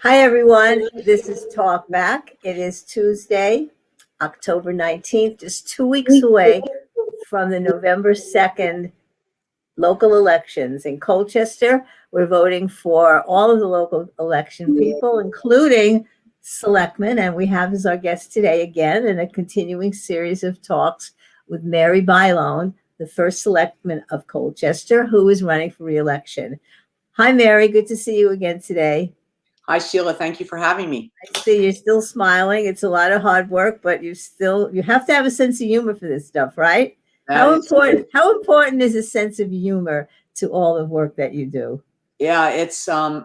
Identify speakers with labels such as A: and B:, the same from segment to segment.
A: Hi, everyone. This is Talk Back. It is Tuesday, October 19th, just 2 weeks away from the November 2nd local elections. In Colchester, we're voting for all of the local election people, including selectmen. And we have as our guest today again in a continuing series of talks with Mary Bylone, the first selectman of Colchester, who is running for re-election. Hi, Mary. Good to see you again today.
B: Hi, Sheila. Thank you for having me.
A: I see you're still smiling. It's a lot of hard work, but you have to have a sense of humor for this stuff, right? How important is a sense of humor to all the work that you do?
B: Yeah,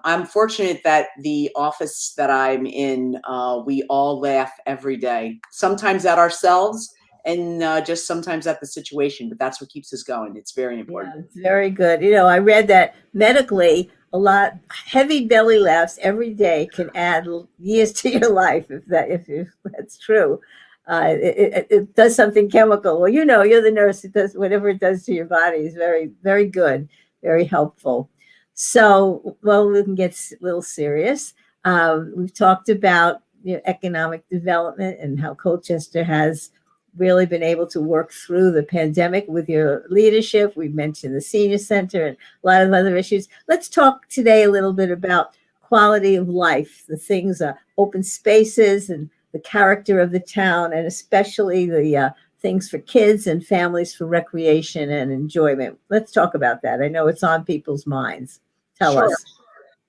B: I'm fortunate that the office that I'm in, we all laugh every day, sometimes at ourselves and just sometimes at the situation, but that's what keeps us going. It's very important.
A: Yeah, it's very good. I read that medically, a lot heavy belly laughs every day can add years to your life if that's true. It does something chemical. Well, you're the nurse. It does whatever it does to your body is very, very good, very helpful. So, well, we can get a little serious. We've talked about economic development and how Colchester has really been able to work through the pandemic with your leadership. We've mentioned the senior center and a lot of other issues. Let's talk today a little bit about quality of life, the things, open spaces and the character of the town, and especially the things for kids and families for recreation and enjoyment. Let's talk about that. I know it's on people's minds. Tell us.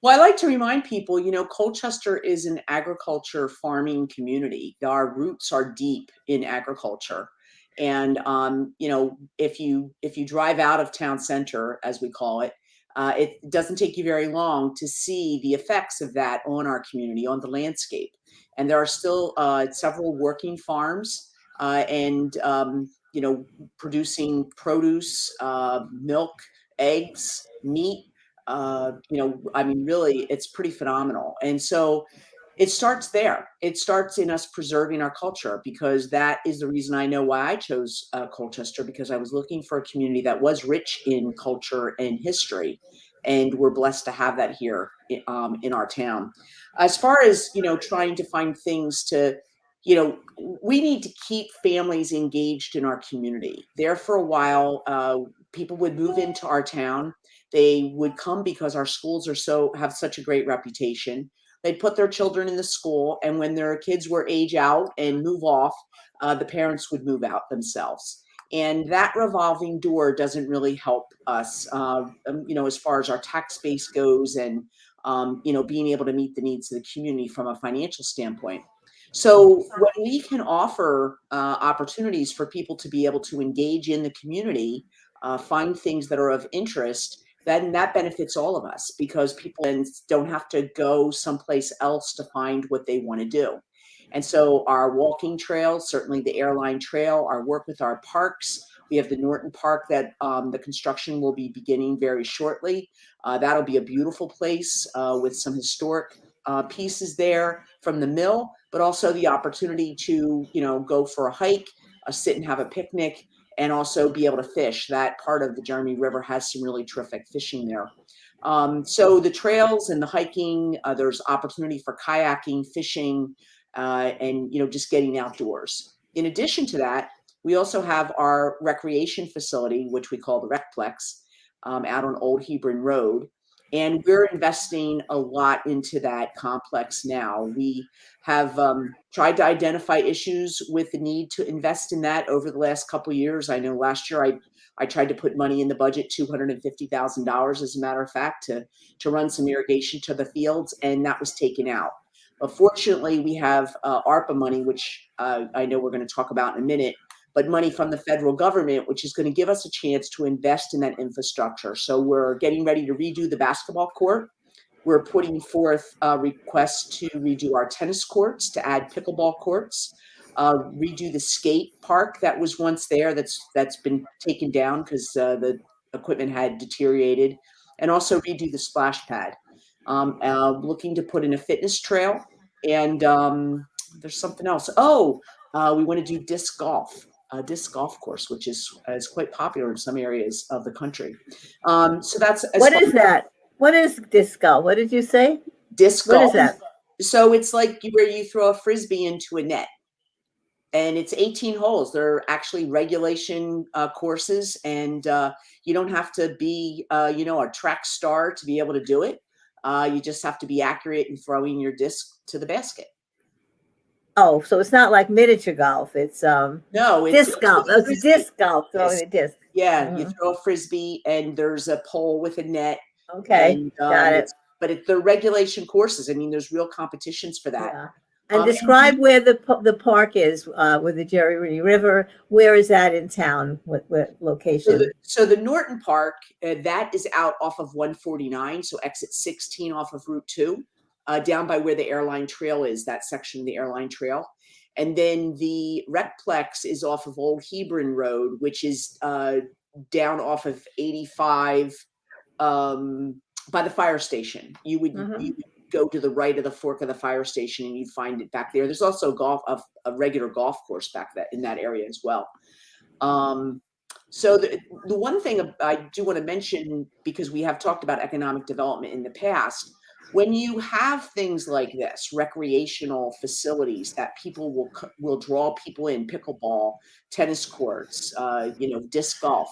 B: Well, I like to remind people, Colchester is an agriculture farming community. Our roots are deep in agriculture. And, if you drive out of town center, as we call it, it doesn't take you very long to see the effects of that on our community, on the landscape. And there are still several working farms and, producing produce, milk, eggs, meat. Really, it's pretty phenomenal. And so it starts there. It starts in us preserving our culture, because that is the reason I know why I chose Colchester, because I was looking for a community that was rich in culture and history. And we're blessed to have that here in our town. As far as, trying to find things to, we need to keep families engaged in our community. There for a while, people would move into our town. They would come because our schools have such a great reputation. They'd put their children in the school, and when their kids were age out and move off, the parents would move out themselves. And that revolving door doesn't really help us, as far as our tax base goes and, being able to meet the needs of the community from a financial standpoint. So when we can offer opportunities for people to be able to engage in the community, find things that are of interest, then that benefits all of us, because people then don't have to go someplace else to find what they want to do. And so our walking trails, certainly the airline trail, our work with our parks. We have the Norton Park that the construction will be beginning very shortly. That'll be a beautiful place with some historic pieces there from the mill, but also the opportunity to, go for a hike, sit and have a picnic, and also be able to fish. That part of the Jeremy River has some really terrific fishing there. So the trails and the hiking, there's opportunity for kayaking, fishing, and just getting outdoors. In addition to that, we also have our recreation facility, which we call the Recplex, out on Old Hebron Road. And we're investing a lot into that complex now. We have tried to identify issues with the need to invest in that over the last couple of years. I know last year I tried to put money in the budget, $250,000, as a matter of fact, to run some irrigation to the fields, and that was taken out. But fortunately, we have ARPA money, which I know we're going to talk about in a minute, but money from the federal government, which is going to give us a chance to invest in that infrastructure. So we're getting ready to redo the basketball court. We're putting forth requests to redo our tennis courts, to add pickleball courts, redo the skate park that was once there that's been taken down because the equipment had deteriorated, and also redo the splash pad. Looking to put in a fitness trail, and there's something else. We want to do disc golf course, which is quite popular in some areas of the country. So that's
A: what is that? What is disc golf? What did you say?
B: Disc golf.
A: What is that?
B: So it's like where you throw a frisbee into a net. And it's 18 holes. They're actually regulation courses, and you don't have to be, a track star to be able to do it. You just have to be accurate in throwing your disc to the basket.
A: Oh, so it's not like miniature golf. It's
B: No,
A: disc golf. Oh, it's
B: frisbee.
A: disc golf, throwing
B: Yes.
A: the disc.
B: Yeah, you
A: Hmm.
B: throw a frisbee, and there's a pole with a net,
A: Okay,
B: and
A: got it.
B: the regulation courses. I mean, there's real competitions for that.
A: Yeah. And
B: And
A: describe where the park is with the Jerry Rooney River. Where is that in town? What location?
B: so the Norton Park, that is out off of 149, so exit 16 off of Route 2, down by where the airline trail is, that section of the airline trail. And then the Recplex is off of Old Hebron Road, which is down off of 85 by the fire station. You would go to the right of the fork of the fire station, and you'd find it back there. There's also a regular golf course back in that area as well. So the one thing I do want to mention, because we have talked about economic development in the past, when you have things like this, recreational facilities that people will draw people in, pickleball, tennis courts, disc golf,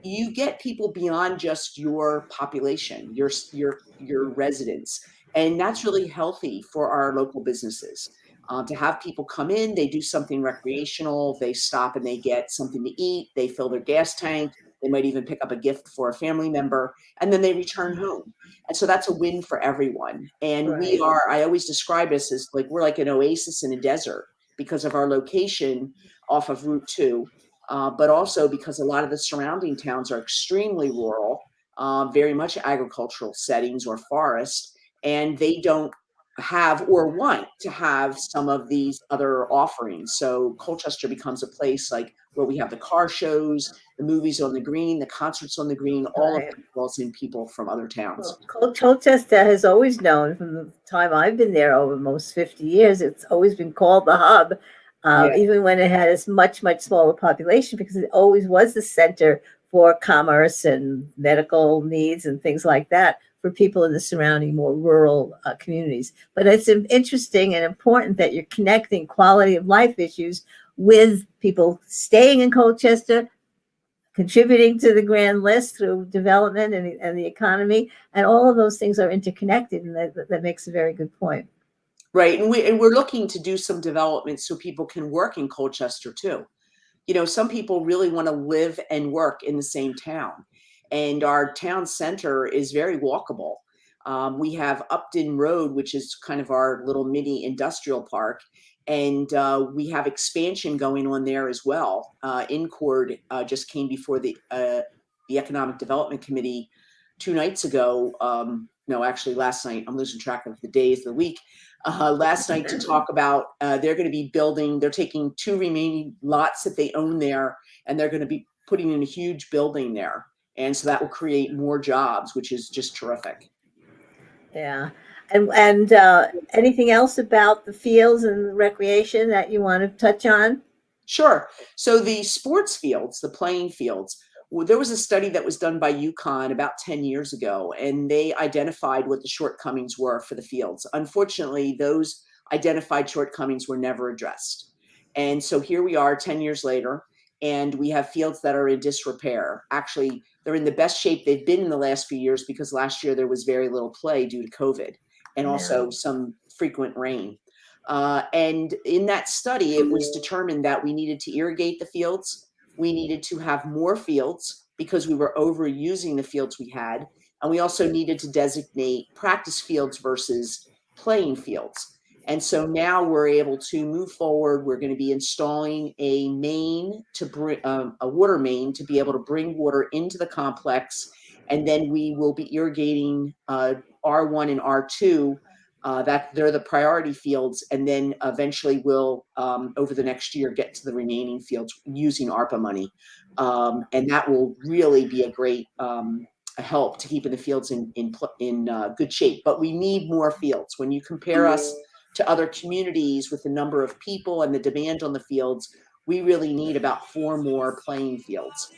B: you get people beyond just your population, your residents, and that's really healthy for our local businesses. To have people come in, they do something recreational, they stop and they get something to eat, they fill their gas tank, they might even pick up a gift for a family member, and then they return home. And so that's a win for everyone. And
A: Right.
B: I always describe us as like, we're like an oasis in a desert because of our location off of Route 2, but also because a lot of the surrounding towns are extremely rural, very much agricultural settings or forest, and they don't have or want to have some of these other offerings. So Colchester becomes a place like where we have the car shows, the movies on the green, the concerts on the green, all of
A: Right.
B: that draws in people from other towns.
A: Well, Colchester has always known from the time I've been there over almost 50 years. It's always been called the hub,
B: Yeah.
A: even when it had a much smaller population, because it always was the center for commerce and medical needs and things like that for people in the surrounding more rural communities. But it's interesting and important that you're connecting quality of life issues with people staying in Colchester, contributing to the grand list through development and the economy, and all of those things are interconnected, and that makes a very good point.
B: Right. And we're looking to do some development so people can work in Colchester too. Some people really want to live and work in the same town, and our town center is very walkable. We have Upton Road, which is kind of our little mini industrial park, and we have expansion going on there as well. Incord just came before the Economic Development Committee 2 nights ago. No, actually last night. I'm losing track of the days of the week. Last night to talk about they're going to be building. They're taking 2 remaining lots that they own there, and they're going to be putting in a huge building there, and so that will create more jobs, which is just terrific.
A: Yeah. And anything else about the fields and recreation that you want to touch on?
B: Sure. So the sports fields, the playing fields, there was a study that was done by UConn about 10 years ago, and they identified what the shortcomings were for the fields. Unfortunately, those identified shortcomings were never addressed. And so here we are 10 years later, and we have fields that are in disrepair. Actually, they're in the best shape they've been in the last few years, because last year there was very little play due to COVID and also some frequent rain. And in that study, it was determined that we needed to irrigate the fields. We needed to have more fields because we were overusing the fields we had. And we also needed to designate practice fields versus playing fields. And so now we're able to move forward. We're going to be installing a main to bring a water main to be able to bring water into the complex. And then we will be irrigating R1 and R2. That they're the priority fields, and then eventually we'll over the next year get to the remaining fields using ARPA money, and that will really be a great help to keeping the fields in good shape. But we need more fields. When you compare us to other communities with the number of people and the demand on the fields, we really need about 4 more playing fields.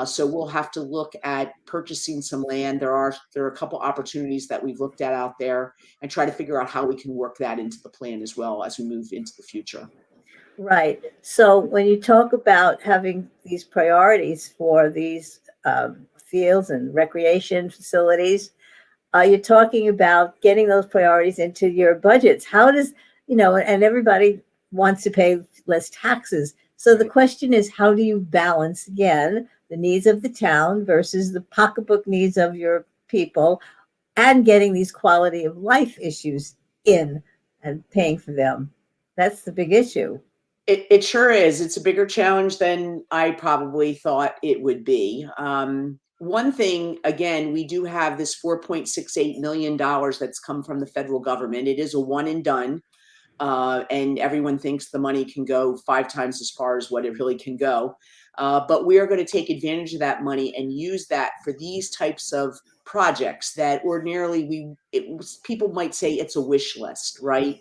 B: So we'll have to look at purchasing some land. There are a couple opportunities that we've looked at out there, and try to figure out how we can work that into the plan as well as we move into the future.
A: Right. So when you talk about having these priorities for these fields and recreation facilities, you're talking about getting those priorities into your budgets. How does, and everybody wants to pay less taxes. So the question is, how do you balance, again, the needs of the town versus the pocketbook needs of your people, and getting these quality of life issues in and paying for them? That's the big issue.
B: It sure is. It's a bigger challenge than I probably thought it would be. One thing, again, we do have this $4.68 million that's come from the federal government. It is a one and done. And everyone thinks the money can go 5 times as far as what it really can go. But we are going to take advantage of that money and use that for these types of projects that ordinarily people might say it's a wish list, right?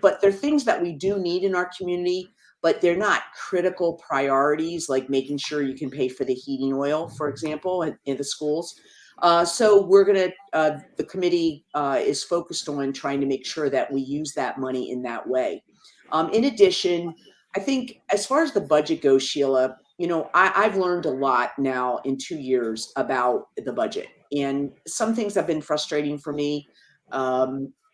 B: But they're things that we do need in our community, but they're not critical priorities, like making sure you can pay for the heating oil, for example, in the schools. So the committee is focused on trying to make sure that we use that money in that way. In addition, I think as far as the budget goes, Sheila, I've learned a lot now in 2 years about the budget, and some things have been frustrating for me.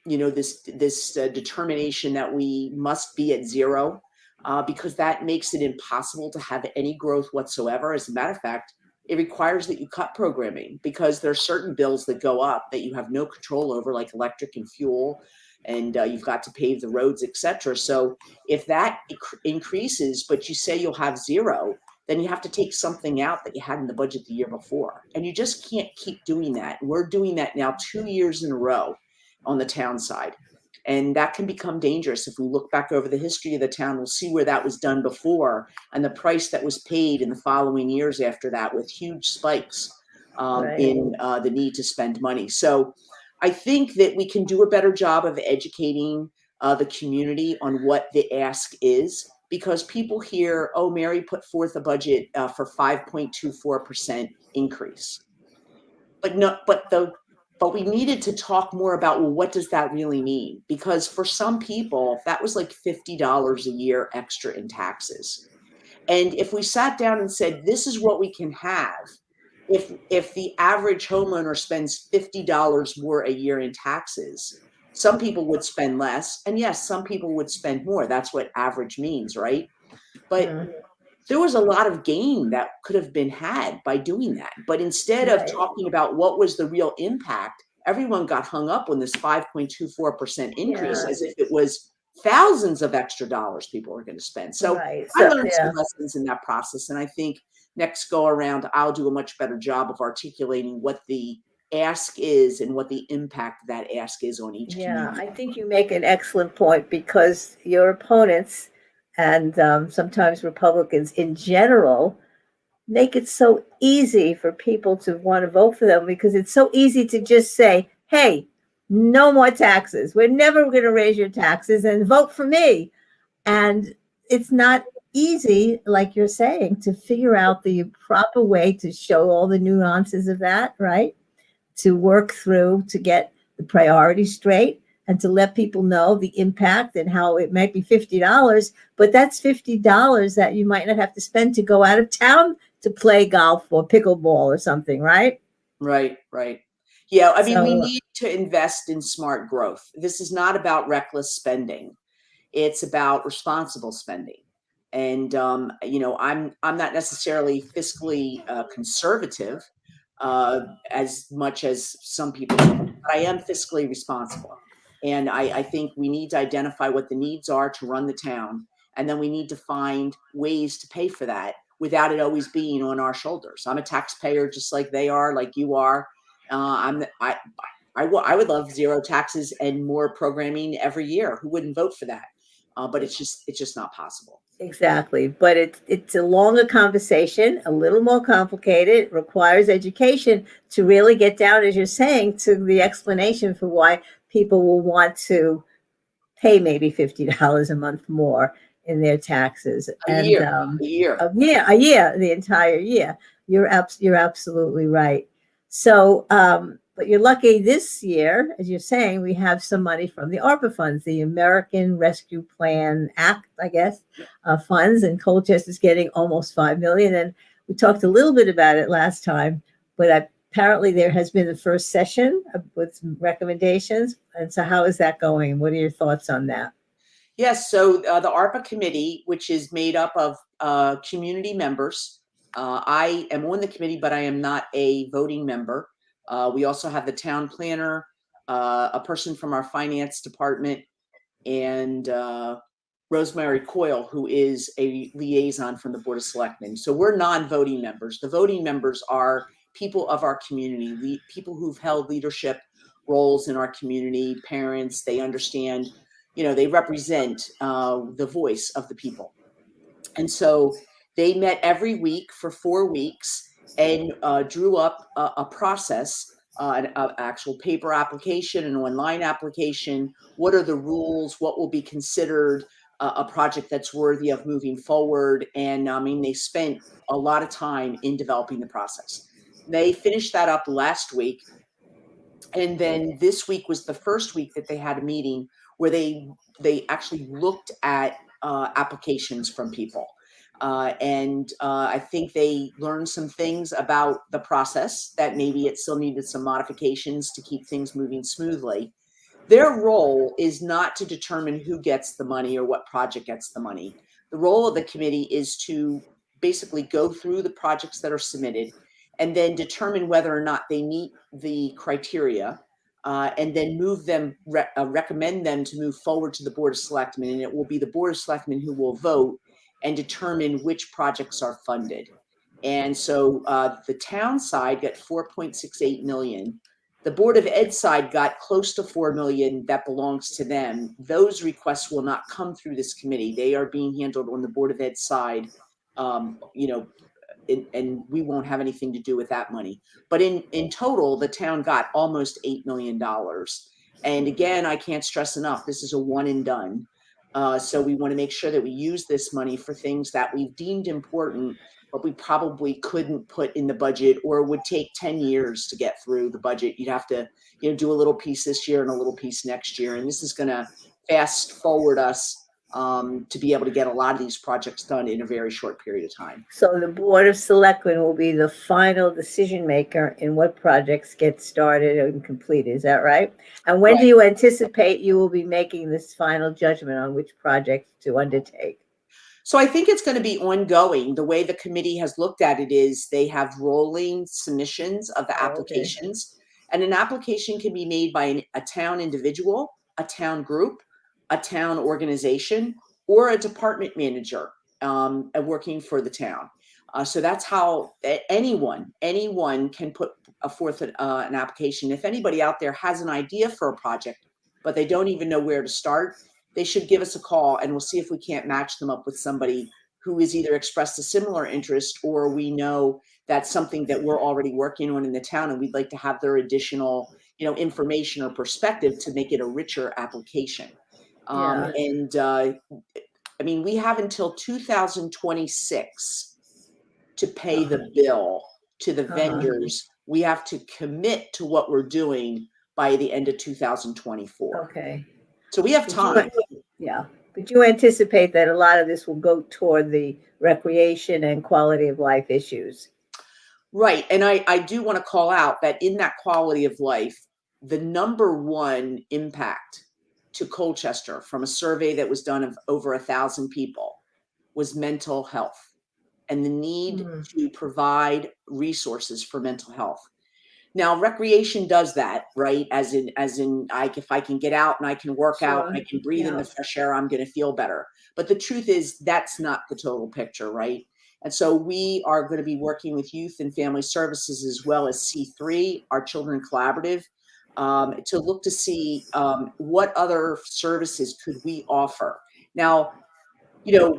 B: This determination that we must be at zero, because that makes it impossible to have any growth whatsoever. As a matter of fact, it requires that you cut programming, because there are certain bills that go up that you have no control over, like electric and fuel, and you've got to pave the roads, etc. So if that increases, but you say you'll have zero, then you have to take something out that you had in the budget the year before. And you just can't keep doing that. We're doing that now 2 years in a row on the town side. And that can become dangerous. If we look back over the history of the town, we'll see where that was done before, and the price that was paid in the following years after that, with huge spikes in the need to spend money. So I think that we can do a better job of educating the community on what the ask is, because people hear, oh, Mary put forth a budget for 5.24% increase. But we needed to talk more about, well, what does that really mean? Because for some people, that was like $50 a year extra in taxes. And if we sat down and said, this is what we can have, if the average homeowner spends $50 more a year in taxes, some people would spend less. And yes, some people would spend more. That's what average means, right? But there was a lot of gain that could have been had by doing that. But instead of talking about what was the real impact, everyone got hung up on this 5.24% increase, as if it was thousands of extra dollars people were going to spend. So I learned some lessons in that process. And I think next go around, I'll do a much better job of articulating what the ask is and what the impact of that ask is on each community.
A: I think you make an excellent point, because your opponents and sometimes Republicans in general make it so easy for people to want to vote for them, because it's so easy to just say, hey, no more taxes. We're never going to raise your taxes, and vote for me. And it's not easy, like you're saying, to figure out the proper way to show all the nuances of that, right? To work through, to get the priorities straight, and to let people know the impact and how it might be $50, but that's $50 that you might not have to spend to go out of town to play golf or pickleball or something, right?
B: Right. Yeah, I mean, we need to invest in smart growth. This is not about reckless spending. It's about responsible spending. And, I'm not necessarily fiscally conservative as much as some people, but I am fiscally responsible. And I think we need to identify what the needs are to run the town. And then we need to find ways to pay for that without it always being on our shoulders. I'm a taxpayer just like they are, like you are. I would love zero taxes and more programming every year. Who wouldn't vote for that? But it's just not possible.
A: Exactly. But it's a longer conversation, a little more complicated. It requires education to really get down, as you're saying, to the explanation for why people will want to pay maybe $50 a month more in their taxes.
B: A year,
A: the entire year. You're absolutely right. So, but you're lucky this year, as you're saying, we have some money from the ARPA funds, the American Rescue Plan Act, I guess, funds, and Colchester's getting almost 5 million. And we talked a little bit about it last time, but apparently there has been the first session with some recommendations. And so, how is that going? What are your thoughts on that?
B: Yes, so the ARPA committee, which is made up of community members. I am on the committee, but I am not a voting member. We also have the town planner, a person from our finance department, and Rosemary Coyle, who is a liaison from the Board of Selectmen. So we're non-voting members. The voting members are people of our community, people who've held leadership roles in our community, parents. They understand, they represent the voice of the people. And so they met every week for 4 weeks and drew up a process, an actual paper application, an online application. What are the rules? What will be considered a project that's worthy of moving forward? And I mean, they spent a lot of time in developing the process. They finished that up last week. And then this week was the first week that they had a meeting where they actually looked at applications from people. And I think they learned some things about the process that maybe it still needed some modifications to keep things moving smoothly. Their role is not to determine who gets the money or what project gets the money. The role of the committee is to basically go through the projects that are submitted and then determine whether or not they meet the criteria, and then recommend them to move forward to the Board of Selectmen. And it will be the Board of Selectmen who will vote and determine which projects are funded. And so the town side got 4.68 million. The Board of Ed side got close to 4 million that belongs to them. Those requests will not come through this committee. They are being handled on the Board of Ed side, and we won't have anything to do with that money. But in total, the town got almost $8 million. And again, I can't stress enough, this is a one and done. So we want to make sure that we use this money for things that we've deemed important, but we probably couldn't put in the budget, or would take 10 years to get through the budget. You'd have to, do a little piece this year and a little piece next year. And this is going to fast forward us to be able to get a lot of these projects done in a very short period of time.
A: So the Board of Selectmen will be the final decision maker in what projects get started and completed. Is that right? And when do you anticipate you will be making this final judgment on which projects to undertake?
B: So I think it's going to be ongoing. The way the committee has looked at it is they have rolling submissions of the applications. And an application can be made by a town individual, a town group, a town organization, or a department manager working for the town. So that's how anyone can put forth an application. If anybody out there has an idea for a project, but they don't even know where to start, they should give us a call, and we'll see if we can't match them up with somebody who has either expressed a similar interest, or we know that's something that we're already working on in the town, and we'd like to have their additional, information or perspective to make it a richer application. And I mean, we have until 2026 to pay the bill to the vendors. We have to commit to what we're doing by the end of 2024.
A: Okay.
B: So we have time.
A: But you anticipate that a lot of this will go toward the recreation and quality of life issues.
B: Right. And I do want to call out that in that quality of life, the number one impact to Colchester from a survey that was done of over 1,000 people was mental health and the need to provide resources for mental health. Now, recreation does that, right? As in, if I can get out and I can work out and I can breathe in the fresh air, I'm going to feel better. But the truth is, that's not the total picture, right? And so we are going to be working with Youth and Family Services as well as C3, our Children Collaborative, to look to see what other services could we offer. Now,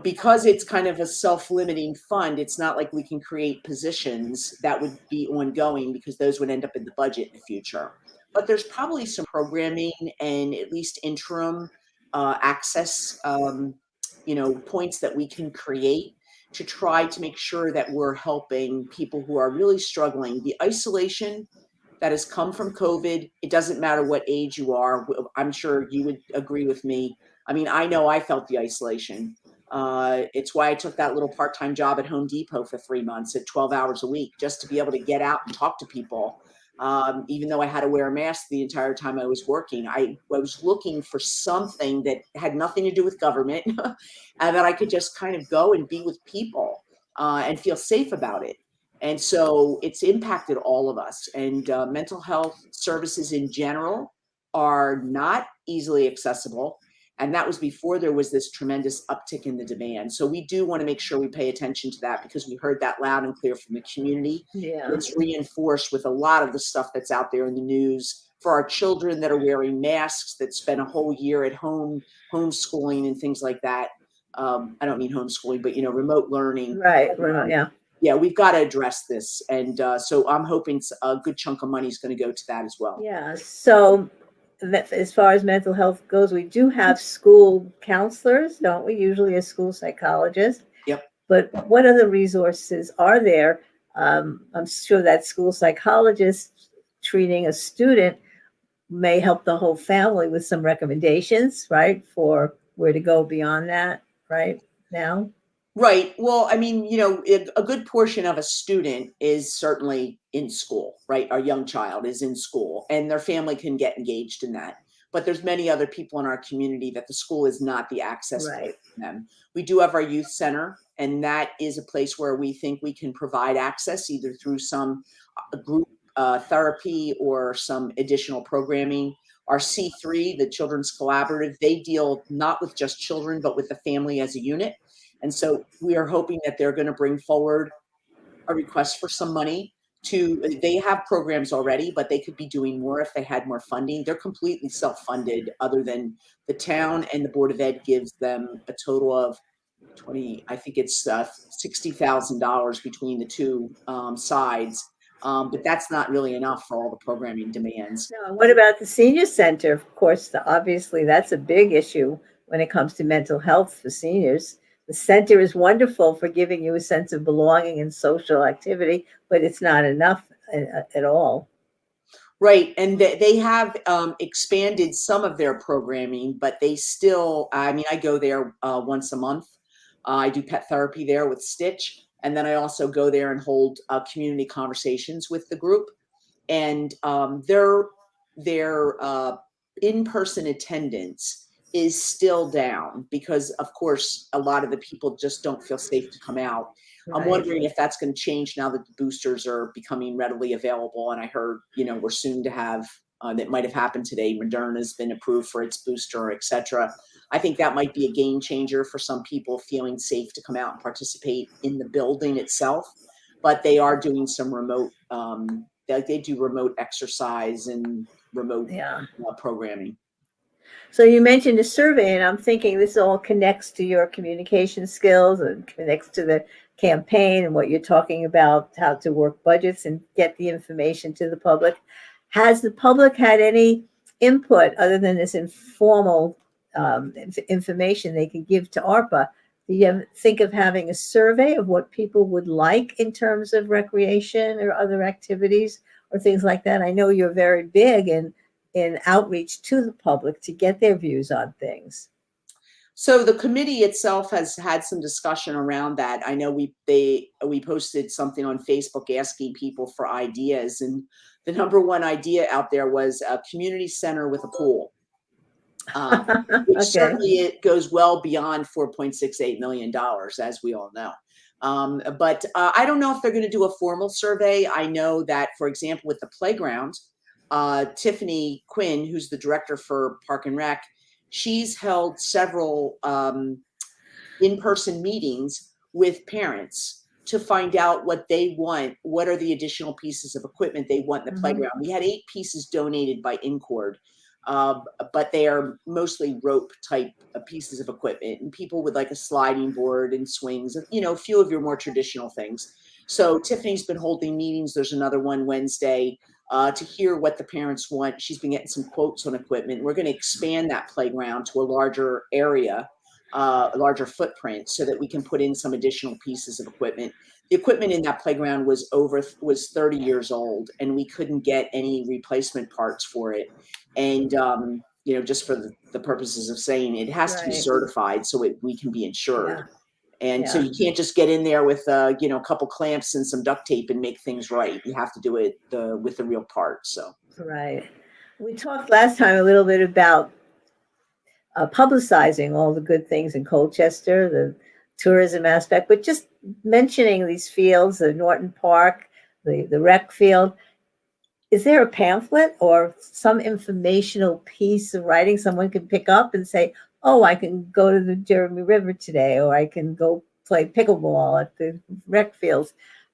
B: because it's kind of a self-limiting fund, it's not like we can create positions that would be ongoing, because those would end up in the budget in the future. But there's probably some programming and at least interim access, points that we can create to try to make sure that we're helping people who are really struggling. The isolation that has come from COVID, it doesn't matter what age you are. I'm sure you would agree with me. I mean, I know I felt the isolation. It's why I took that little part-time job at Home Depot for 3 months at 12 hours a week, just to be able to get out and talk to people. Even though I had to wear a mask the entire time I was working, I was looking for something that had nothing to do with government and that I could just kind of go and be with people and feel safe about it. And so it's impacted all of us. And mental health services in general are not easily accessible. And that was before there was this tremendous uptick in the demand. So we do want to make sure we pay attention to that, because we heard that loud and clear from the community.
A: Yeah.
B: It's reinforced with a lot of the stuff that's out there in the news for our children that are wearing masks, that spend a whole year at home, homeschooling and things like that. I don't mean homeschooling, but, remote learning.
A: Right. Yeah.
B: Yeah, we've got to address this. And so I'm hoping a good chunk of money is going to go to that as well.
A: Yeah. So as far as mental health goes, we do have school counselors, don't we? Usually a school psychologist.
B: Yep.
A: But what other resources are there? I'm sure that school psychologist treating a student may help the whole family with some recommendations, right? For where to go beyond that, right now.
B: Right. Well, I mean, a good portion of a student is certainly in school, right? Our young child is in school and their family can get engaged in that. But there's many other people in our community that the school is not the access
A: Right.
B: to them. We do have our youth center, and that is a place where we think we can provide access either through some group therapy or some additional programming. Our C3, the Children's Collaborative, they deal not with just children, but with the family as a unit. And so we are hoping that they're going to bring forward a request for some money they have programs already, but they could be doing more if they had more funding. They're completely self-funded, other than the town and the Board of Ed gives them a total of $60,000 between the two sides. But that's not really enough for all the programming demands.
A: No, what about the senior center? Of course, obviously that's a big issue when it comes to mental health for seniors. The center is wonderful for giving you a sense of belonging and social activity, but it's not enough at all.
B: Right. And they have expanded some of their programming, but they still, I go there once a month. I do pet therapy there with Stitch. And then I also go there and hold community conversations with the group. And their in-person attendance is still down because, of course, a lot of the people just don't feel safe to come out.
A: Right.
B: I'm wondering if that's going to change now that the boosters are becoming readily available. And I heard, we're soon to have, that might have happened today, Moderna's been approved for its booster, et cetera. I think that might be a game changer for some people feeling safe to come out and participate in the building itself. But they are doing some remote, they do remote exercise and remote programming.
A: So you mentioned a survey, and I'm thinking this all connects to your communication skills and connects to the campaign and what you're talking about, how to work budgets and get the information to the public. Has the public had any input other than this informal information they can give to ARPA? Do you think of having a survey of what people would like in terms of recreation or other activities or things like that? I know you're very big in outreach to the public to get their views on things.
B: So the committee itself has had some discussion around that. I know we posted something on Facebook asking people for ideas, and the number one idea out there was a community center with a pool. Which certainly it goes well beyond $4.68 million, as we all know. But I don't know if they're going to do a formal survey. I know that, for example, with the playground, Tiffany Quinn, who's the director for Park and Rec, she's held several in-person meetings with parents to find out what they want. What are the additional pieces of equipment they want in the playground? We had 8 pieces donated by Incord. But they are mostly rope type pieces of equipment, and people would like a sliding board and swings, a few of your more traditional things. So Tiffany's been holding meetings. There's another one Wednesday to hear what the parents want. She's been getting some quotes on equipment. We're going to expand that playground to a larger area a larger footprint so that we can put in some additional pieces of equipment. The equipment in that playground was 30 years old, and we couldn't get any replacement parts for it. And just for the purposes of saying, it has to be
A: Right.
B: certified so we can be insured.
A: Yeah.
B: And so
A: Yeah.
B: you can't just get in there with a couple clamps and some duct tape and make things right. You have to do it with the real part. So
A: Right. We talked last time a little bit about publicizing all the good things in Colchester, the tourism aspect, but just mentioning these fields, the Norton Park, the rec field. Is there a pamphlet or some informational piece of writing someone can pick up and say, oh, I can go to the Jeremy River today, or I can go play pickleball at the rec fields?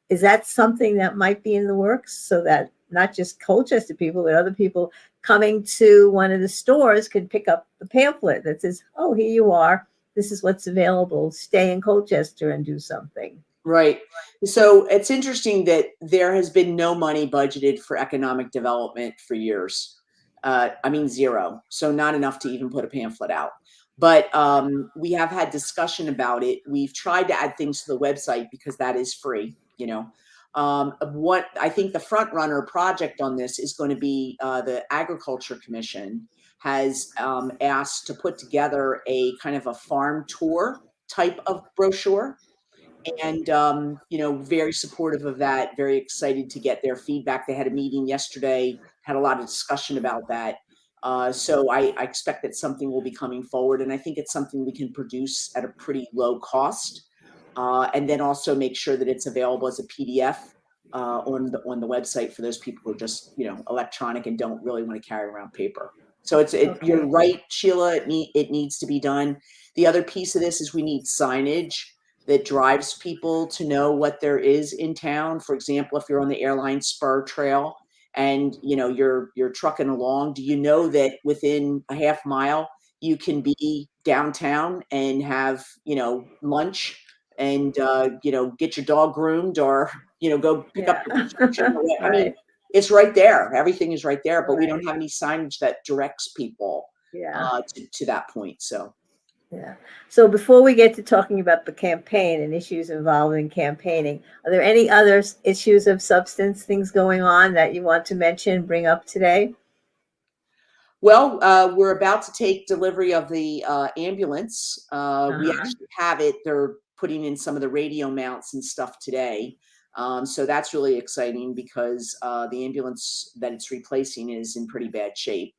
A: Is that something that might be in the works so that not just Colchester people, but other people coming to one of the stores can pick up the pamphlet that says, oh, here you are. This is what's available. Stay in Colchester and do something.
B: Right. So it's interesting that there has been no money budgeted for economic development for years. I mean, zero. So not enough to even put a pamphlet out. But we have had discussion about it. We've tried to add things to the website because that is free. What I think the front runner project on this is going to be the Agriculture Commission has asked to put together a kind of a farm tour type of brochure. And, very supportive of that, very excited to get their feedback. They had a meeting yesterday, had a lot of discussion about that. So I expect that something will be coming forward, and I think it's something we can produce at a pretty low cost, and then also make sure that it's available as a PDF on the website for those people who are just, electronic and don't really want to carry around paper. So
A: Okay.
B: You're right, Sheila, it needs to be done. The other piece of this is we need signage that drives people to know what there is in town. For example, if you're on the airline spur trail and you're trucking along, do you know that within a half mile you can be downtown and have lunch and get your dog groomed or go pick up your prescription? I mean,
A: Right.
B: it's right there. Everything is right there, but we
A: Right.
B: don't have any signage that directs people
A: Yeah.
B: to that point. So.
A: Yeah. So before we get to talking about the campaign and issues involved in campaigning, are there any other issues of substance, things going on that you want to mention, bring up today?
B: Well, we're about to take delivery of the ambulance. We
A: Uh-huh.
B: actually have it. They're putting in some of the radio mounts and stuff today. So that's really exciting because the ambulance that it's replacing is in pretty bad shape.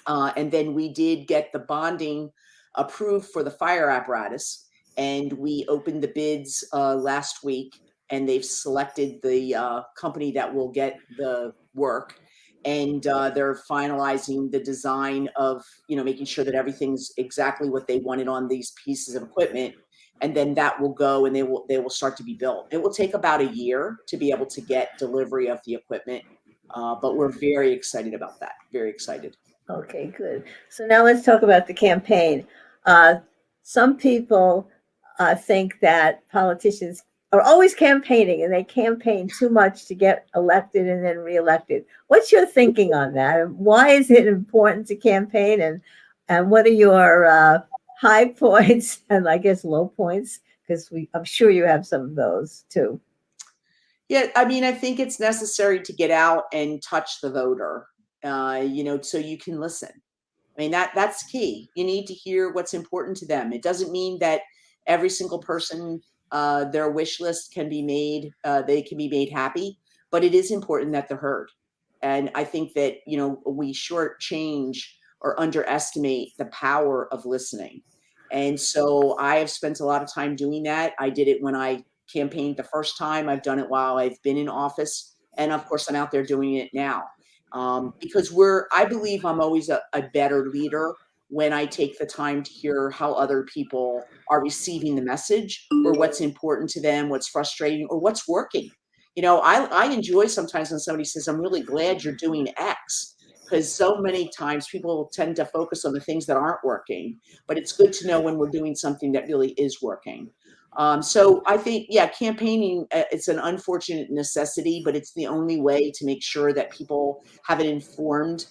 B: And then we did get the bonding approved for the fire apparatus, and we opened the bids last week, and they've selected the company that will get the work. And they're finalizing the design of, making sure that everything's exactly what they wanted on these pieces of equipment. And then that will go and they will start to be built. It will take about a year to be able to get delivery of the equipment. But we're very excited about that. Very excited.
A: Okay, good. So now let's talk about the campaign. Some people think that politicians are always campaigning and they campaign too much to get elected and then reelected. What's your thinking on that? And why is it important to campaign? And what are your high points and I guess low points? Because I'm sure you have some of those too.
B: Yeah, I mean, I think it's necessary to get out and touch the voter, so you can listen. I mean, that's key. You need to hear what's important to them. It doesn't mean that every single person, their wish list can be made, they can be made happy, but it is important that they're heard. And I think that, we shortchange or underestimate the power of listening. And so I have spent a lot of time doing that. I did it when I campaigned the first time. I've done it while I've been in office. And of course, I'm out there doing it now. Because I believe I'm always a better leader when I take the time to hear how other people are receiving the message or what's important to them, what's frustrating or what's working. I enjoy sometimes when somebody says, I'm really glad you're doing X, because so many times people tend to focus on the things that aren't working, but it's good to know when we're doing something that really is working. So I think, campaigning, it's an unfortunate necessity, but it's the only way to make sure that people have an informed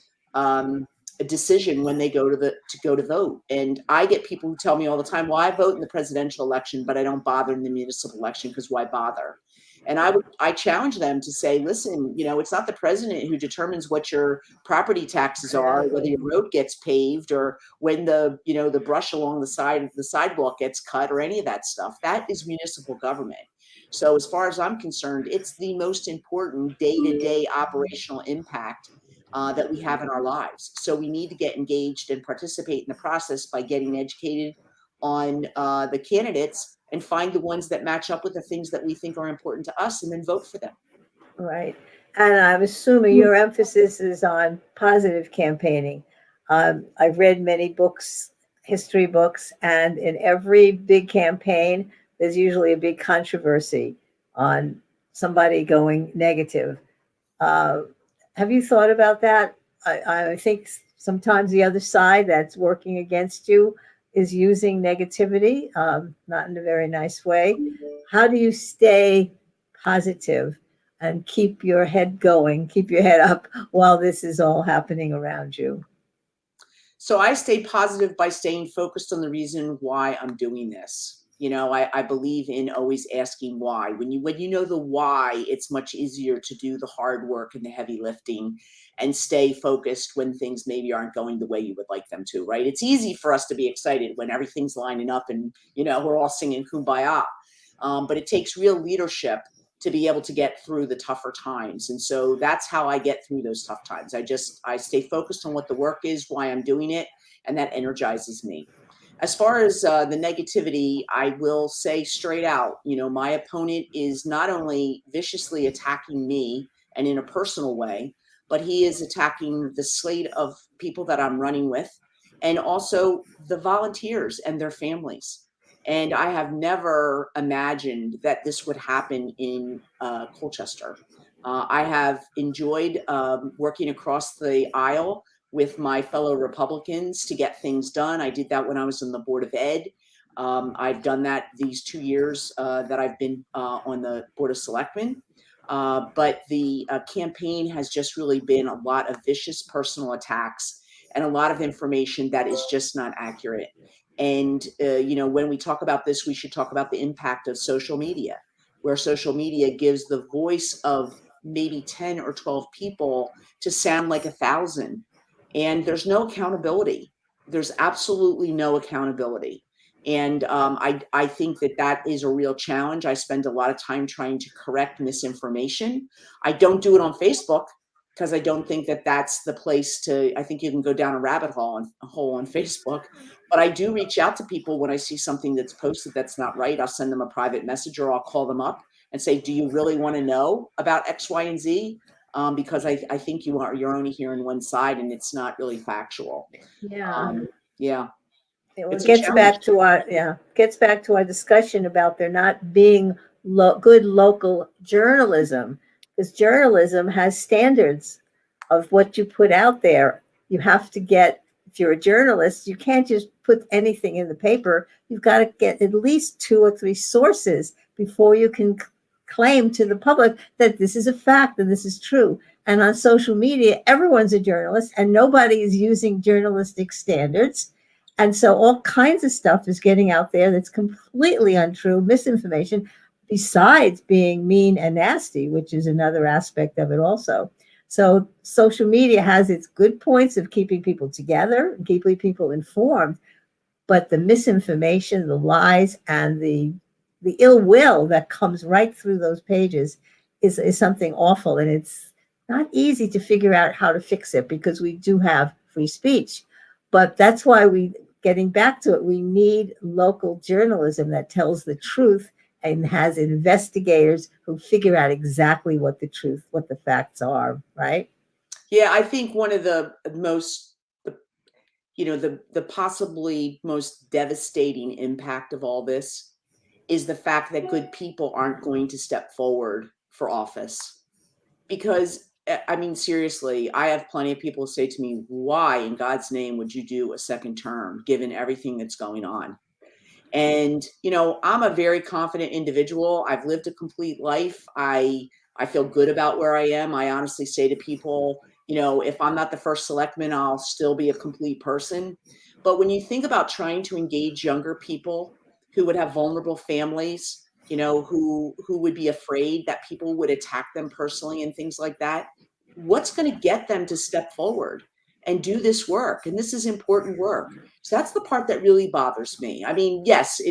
B: a decision when they go to vote. And I get people who tell me all the time, well, I vote in the presidential election, but I don't bother in the municipal election because why bother? And I challenge them to say, listen, it's not the president who determines what your property taxes are, whether your road gets paved, or when the brush along the side of the sidewalk gets cut, or any of that stuff. That is municipal government. So as far as I'm concerned, it's the most important day-to-day operational impact that we have in our lives. So we need to get engaged and participate in the process by getting educated on the candidates and find the ones that match up with the things that we think are important to us, and then vote for them.
A: Right. And I'm assuming your emphasis is on positive campaigning. I've read many books, history books, and in every big campaign, there's usually a big controversy on somebody going negative. Uh, have you thought about that? I think sometimes the other side that's working against you is using negativity, not in a very nice way. How do you stay positive and keep your head going, keep your head up while this is all happening around you?
B: So I stay positive by staying focused on the reason why I'm doing this. I believe in always asking why. When you know the why, it's much easier to do the hard work and the heavy lifting and stay focused when things maybe aren't going the way you would like them to, right? It's easy for us to be excited when everything's lining up and, we're all singing Kumbaya. But it takes real leadership to be able to get through the tougher times. And so that's how I get through those tough times. I stay focused on what the work is, why I'm doing it, and that energizes me. As far as the negativity, I will say straight out, my opponent is not only viciously attacking me and in a personal way, but he is attacking the slate of people that I'm running with, and also the volunteers and their families. And I have never imagined that this would happen in Colchester. I have enjoyed working across the aisle with my fellow Republicans to get things done. I did that when I was on the Board of Ed. I've done that these 2 years that I've been on the Board of Selectmen. But the campaign has just really been a lot of vicious personal attacks and a lot of information that is just not accurate. And, when we talk about this, we should talk about the impact of social media, where social media gives the voice of maybe 10 or 12 people to sound like 1,000. And there's no accountability. There's absolutely no accountability. And I think that is a real challenge. I spend a lot of time trying to correct misinformation. I don't do it on Facebook because I don't think that that's the place to. I think you can go down a rabbit hole on Facebook. But I do reach out to people when I see something that's posted that's not right. I'll send them a private message, or I'll call them up and say, do you really want to know about X, Y, and Z? Because I think you're only hearing one side, and it's not really factual.
A: Yeah.
B: Yeah.
A: It gets back to our discussion about there not being good local journalism, because journalism has standards of what you put out there. You have to get, if you're a journalist, you can't just put anything in the paper. You've got to get at least 2 or 3 sources before you can claim to the public that this is a fact and this is true. And on social media, everyone's a journalist and nobody is using journalistic standards. And so all kinds of stuff is getting out there that's completely untrue, misinformation, besides being mean and nasty, which is another aspect of it also. So social media has its good points of keeping people together, keeping people informed, but the misinformation, the lies, and the ill will that comes right through those pages is something awful. And it's not easy to figure out how to fix it because we do have free speech. But that's why getting back to it, we need local journalism that tells the truth and has investigators who figure out exactly what the facts are, right?
B: Yeah, I think one of the most, the possibly most devastating impact of all this is the fact that good people aren't going to step forward for office. Because, I mean, seriously, I have plenty of people say to me, why in God's name would you do a second term given everything that's going on? And, I'm a very confident individual. I've lived a complete life. I feel good about where I am. I honestly say to people, If I'm not the first selectman, I'll still be a complete person. But when you think about trying to engage younger people who would have vulnerable families, who would be afraid that people would attack them personally and things like that, what's going to get them to step forward and do this work? And this is important work. So that's the part that really bothers me. I mean, yes,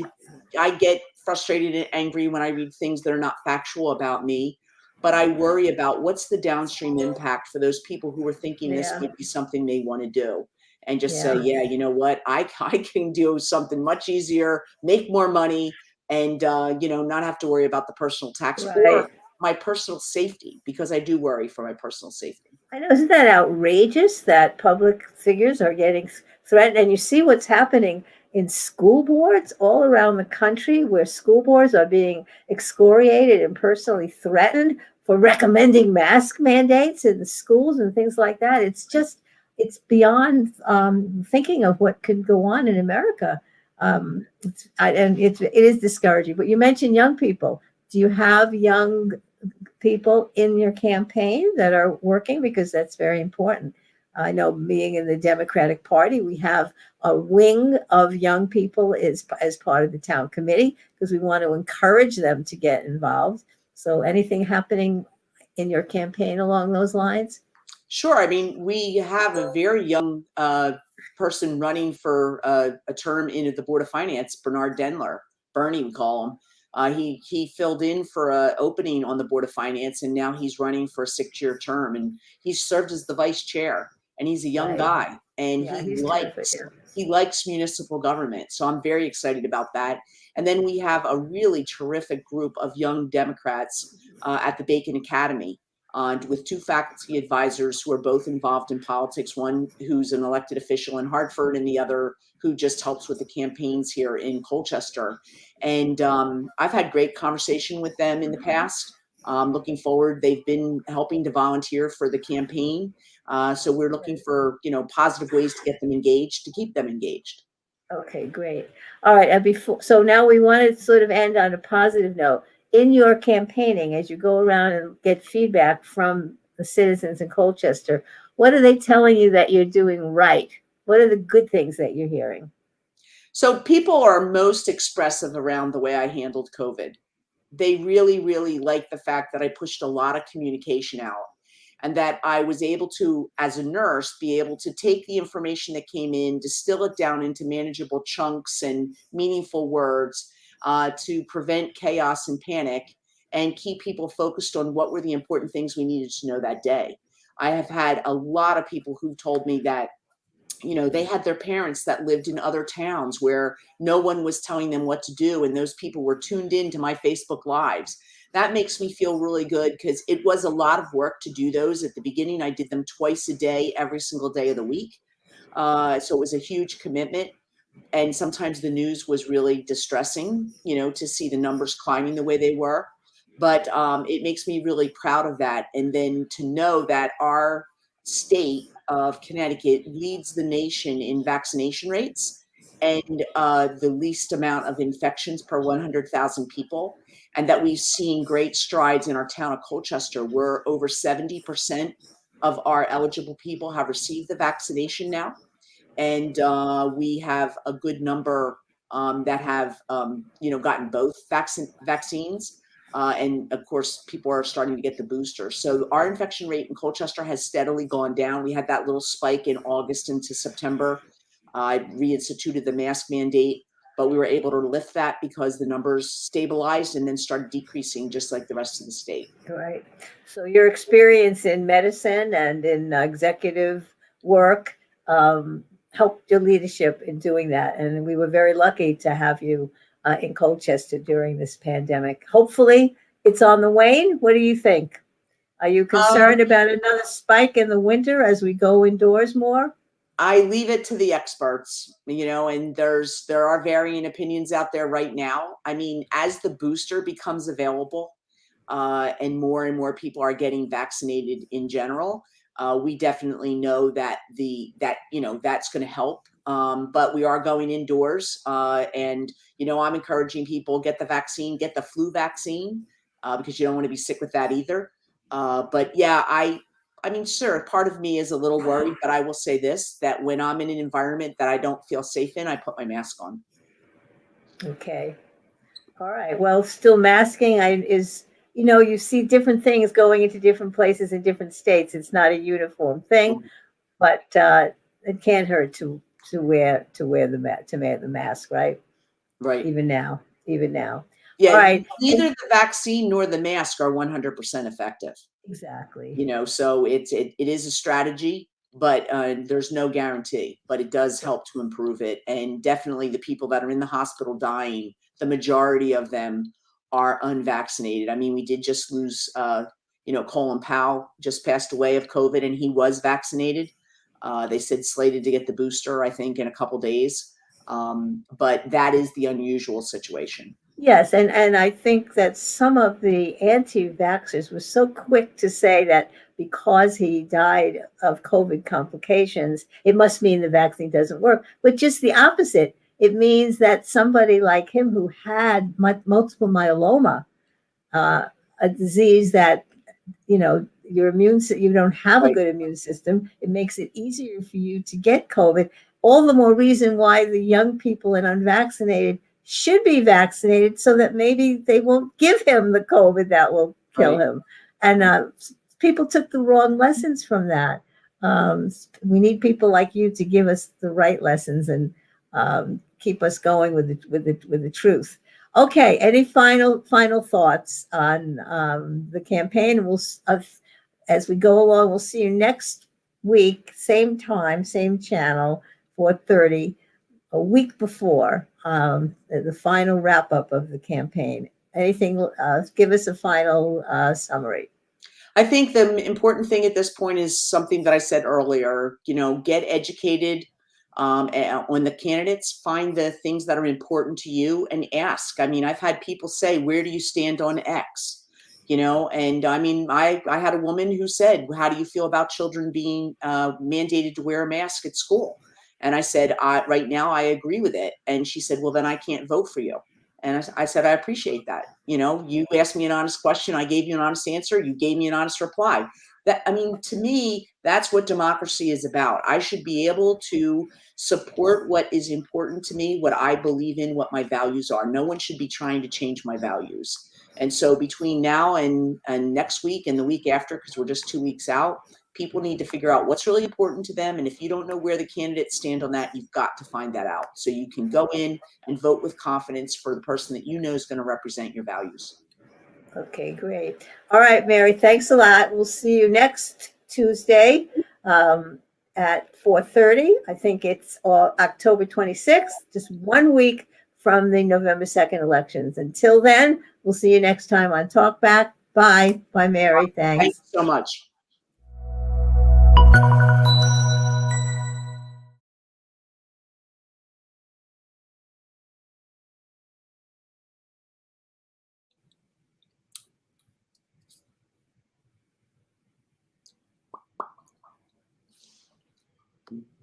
B: I get frustrated and angry when I read things that are not factual about me, but I worry about what's the downstream impact for those people who are thinking this
A: Yeah.
B: might be something they want to do, and just say,
A: Yeah.
B: yeah, you know what, I can do something much easier, make more money, and not have to worry about the personal tax
A: Right.
B: or my personal safety, because I do worry for my personal safety.
A: I know, isn't that outrageous that public figures are getting threatened? And you see what's happening in school boards all around the country, where school boards are being excoriated and personally threatened for recommending mask mandates in the schools and things like that. It's beyond thinking of what could go on in America. And it is discouraging. But you mentioned young people. Do you have young people in your campaign that are working? Because that's very important. I know, being in the Democratic Party, we have a wing of young people as part of the town committee, because we want to encourage them to get involved. So anything happening in your campaign along those lines?
B: Sure. I mean, we have a very young person running for a term in the Board of Finance, Bernard Denler, Bernie, we call him. He filled in for an opening on the Board of Finance, and now he's running for a 6-year term. And he's served as the vice chair, and he's a young
A: Right.
B: guy, and
A: Yeah, he's terrific. Yeah.
B: he likes municipal government. So I'm very excited about that. And then we have a really terrific group of young Democrats at the Bacon Academy, with 2 faculty advisors who are both involved in politics, one who's an elected official in Hartford and the other who just helps with the campaigns here in Colchester. And I've had great conversation with them in the past. Looking forward, they've been helping to volunteer for the campaign. So we're looking for, positive ways to get them engaged, to keep them engaged.
A: Okay, great. All right. And so now we want to sort of end on a positive note. In your campaigning, as you go around and get feedback from the citizens in Colchester, what are they telling you that you're doing right? What are the good things that you're hearing?
B: So people are most expressive around the way I handled COVID. They really, really like the fact that I pushed a lot of communication out, and that I was able to, as a nurse, be able to take the information that came in, distill it down into manageable chunks and meaningful words, to prevent chaos and panic and keep people focused on what were the important things we needed to know that day. I have had a lot of people who told me that they had their parents that lived in other towns where no one was telling them what to do, and those people were tuned in to my Facebook lives. That makes me feel really good, because it was a lot of work to do those. At the beginning, I did them twice a day, every single day of the week. So it was a huge commitment. And sometimes the news was really distressing, to see the numbers climbing the way they were. But it makes me really proud of that. And then to know that our state of Connecticut leads the nation in vaccination rates, and the least amount of infections per 100,000 people, and that we've seen great strides in our town of Colchester, where over 70% of our eligible people have received the vaccination now. And we have a good number that have, gotten both vaccines. And of course, people are starting to get the booster. So our infection rate in Colchester has steadily gone down. We had that little spike in August into September. I reinstituted the mask mandate, but we were able to lift that because the numbers stabilized and then started decreasing, just like the rest of the state.
A: Right. So your experience in medicine and in executive work helped your leadership in doing that. And we were very lucky to have you in Colchester during this pandemic. Hopefully it's on the wane. What do you think? Are you concerned about another spike in the winter as we go indoors more?
B: I leave it to the experts, and there are varying opinions out there right now. I mean, as the booster becomes available, and more people are getting vaccinated in general, we definitely know that that's going to help. But we are going indoors, and I'm encouraging people, get the vaccine, get the flu vaccine, because you don't want to be sick with that either. But yeah, I mean, sure, part of me is a little worried, but I will say this, that when I'm in an environment that I don't feel safe in, I put my mask on.
A: Okay. All right. Well, still masking is, you see different things going into different places in different states. It's not a uniform thing, but it can't hurt to wear the mask, right?
B: Right.
A: Even now. All
B: Yeah,
A: right.
B: neither the vaccine nor the mask are 100% effective.
A: Exactly.
B: So it is a strategy, but there's no guarantee, but it does help to improve it. And definitely the people that are in the hospital dying, the majority of them are unvaccinated. I mean, we did just lose, Colin Powell just passed away of COVID, and he was vaccinated. They said slated to get the booster, I think, in a couple days. But that is the unusual situation.
A: Yes, and I think that some of the anti-vaxxers were so quick to say that because he died of COVID complications, it must mean the vaccine doesn't work. But just the opposite. It means that somebody like him who had multiple myeloma, a disease that you don't have a
B: Right,
A: good immune system. It makes it easier for you to get COVID. All the more reason why the young people and unvaccinated should be vaccinated so that maybe they won't give him the COVID that will kill
B: right.
A: him. And people took the wrong lessons from that. We need people like you to give us the right lessons and keep us going with the truth. Okay. Any final thoughts on the campaign? As we go along, we'll see you next week, same time, same channel, 4:30, a week before the final wrap up of the campaign. Anything? Give us a final summary.
B: I think the important thing at this point is something that I said earlier, get educated on the candidates, find the things that are important to you and ask. I mean, I've had people say, where do you stand on X? And I mean, I had a woman who said, how do you feel about children being mandated to wear a mask at school? And I said, right now I agree with it. And she said, well, then I can't vote for you. And I said, I appreciate that. You asked me an honest question. I gave you an honest answer. You gave me an honest reply. I mean, to me, that's what democracy is about. I should be able to support what is important to me, what I believe in, what my values are. No one should be trying to change my values. And so between now and next week and the week after, because we're just 2 weeks out, people need to figure out what's really important to them. And if you don't know where the candidates stand on that, you've got to find that out so you can go in and vote with confidence for the person that you know is going to represent your values.
A: Okay, great. All right, Mary, thanks a lot. We'll see you next Tuesday at 4:30. I think it's October 26th, just 1 week from the November 2nd elections. Until then, we'll see you next time on Talkback. Bye. Bye, Mary.
B: Thank
A: Thanks.
B: you so much.